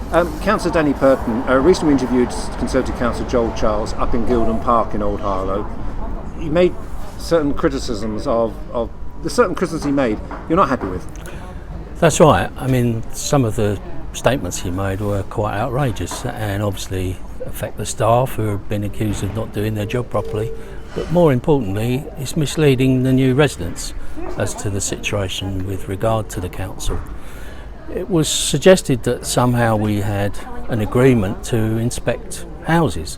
Councillor Danny Purton recently interviewed Conservative Councillor Joel Charles up in Gildon Park in Old Harlow. He made certain criticisms of the certain criticisms he made you're not happy with. That's right. I mean, some of the statements he made were quite outrageous and obviously affect the staff who have been accused of not doing their job properly. But more importantly, it's misleading the new residents as to the situation with regard to the council. It was suggested that somehow we had an agreement to inspect houses,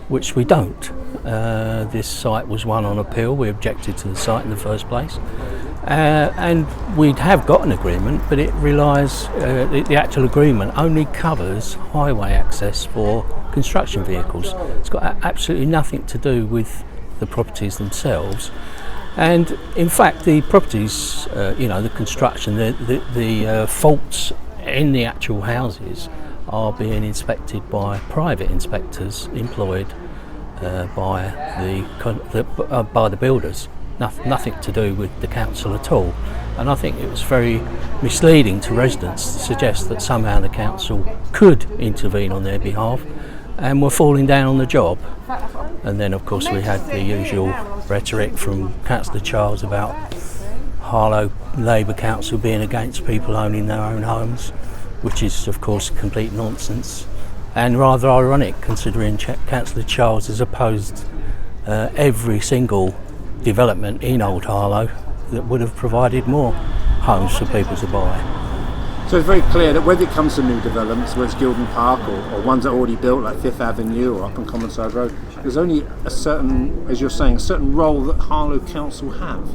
which we don't. This site was one on appeal. We objected to the site in the first place. And we have got an agreement, but it relies, the actual agreement only covers highway access for construction vehicles. It's got absolutely nothing to do with the properties themselves. And in fact, the properties, the construction, the faults in the actual houses are being inspected by private inspectors employed by the builders. Nothing to do with the council at all. And I think it was very misleading to residents to suggest that somehow the council could intervene on their behalf and were falling down on the job. And then of course we had the usual rhetoric from Councillor Charles about Harlow Labour Council being against people owning their own homes, which is of course complete nonsense and rather ironic considering Councillor Charles has opposed every single development in Old Harlow that would have provided more homes for people to buy. So it's very clear that whether it comes to new developments, whether it's Gildon Park or ones that are already built like Fifth Avenue or up on Commonside Road, there's only a certain, as you're saying, a certain role that Harlow Council have.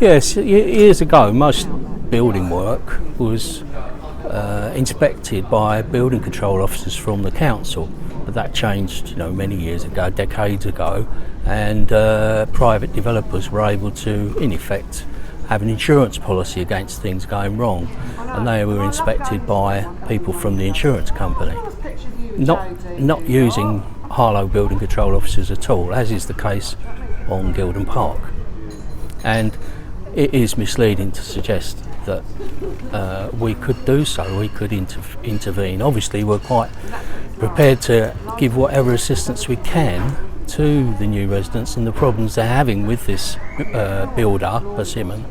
Yes, years ago most building work was inspected by building control officers from the council, but that changed many years ago, decades ago, and private developers were able to in effect have an insurance policy against things going wrong, and they were inspected by people from the insurance company, not using Harlow building control officers at all, as is the case on Gildon Park. And it is misleading to suggest that we could do so, we could intervene. Obviously we're quite prepared to give whatever assistance we can to the new residents and the problems they're having with this builder, Persimmon,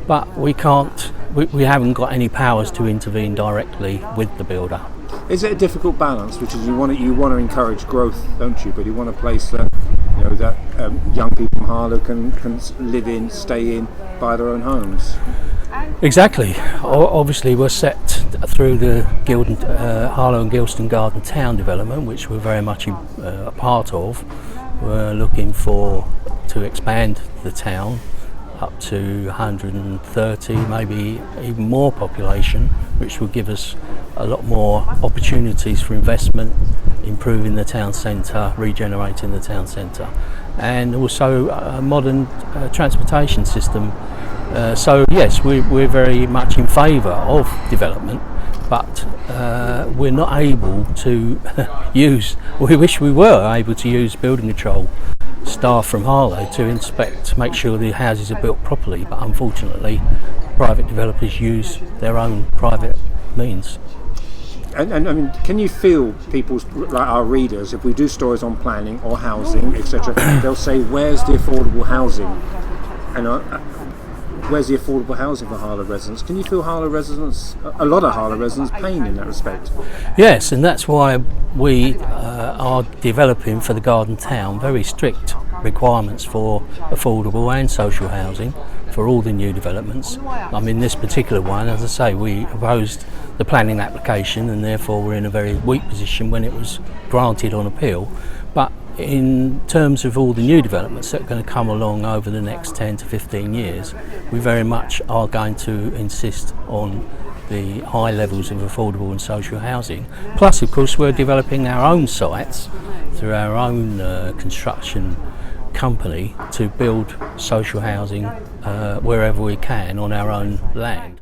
but we haven't got any powers to intervene directly with the builder. Is it a difficult balance? Which is you want to encourage growth, don't you? But you want a place that that young people in Harlow can live in, stay in, buy their own homes. Exactly. Obviously we're set through the Harlow and Gilston Garden Town development, which we're very much a part of. We're looking to expand the town up to 130, maybe even more population, which will give us a lot more opportunities for investment, improving the town centre, regenerating the town centre, and also a modern transportation system. So yes, we're very much in favour of development, but we're not able to we wish we were able to use building control staff from Harlow to make sure the houses are built properly, but unfortunately private developers use their own private means. And I mean, can you feel like our readers, if we do stories on planning or housing, etc., they'll say, where's the affordable housing? And where's the affordable housing for Harlow residents? Can you feel a lot of Harlow residents' pain in that respect? Yes, and that's why we are developing for the Garden Town very strict requirements for affordable and social housing for all the new developments. I mean, this particular one, as I say, we opposed the planning application and therefore we're in a very weak position when it was granted on appeal. But in terms of all the new developments that are going to come along over the next 10 to 15 years, we very much are going to insist on the high levels of affordable and social housing. Plus, of course, we're developing our own sites through our own construction company to build social housing wherever we can on our own land.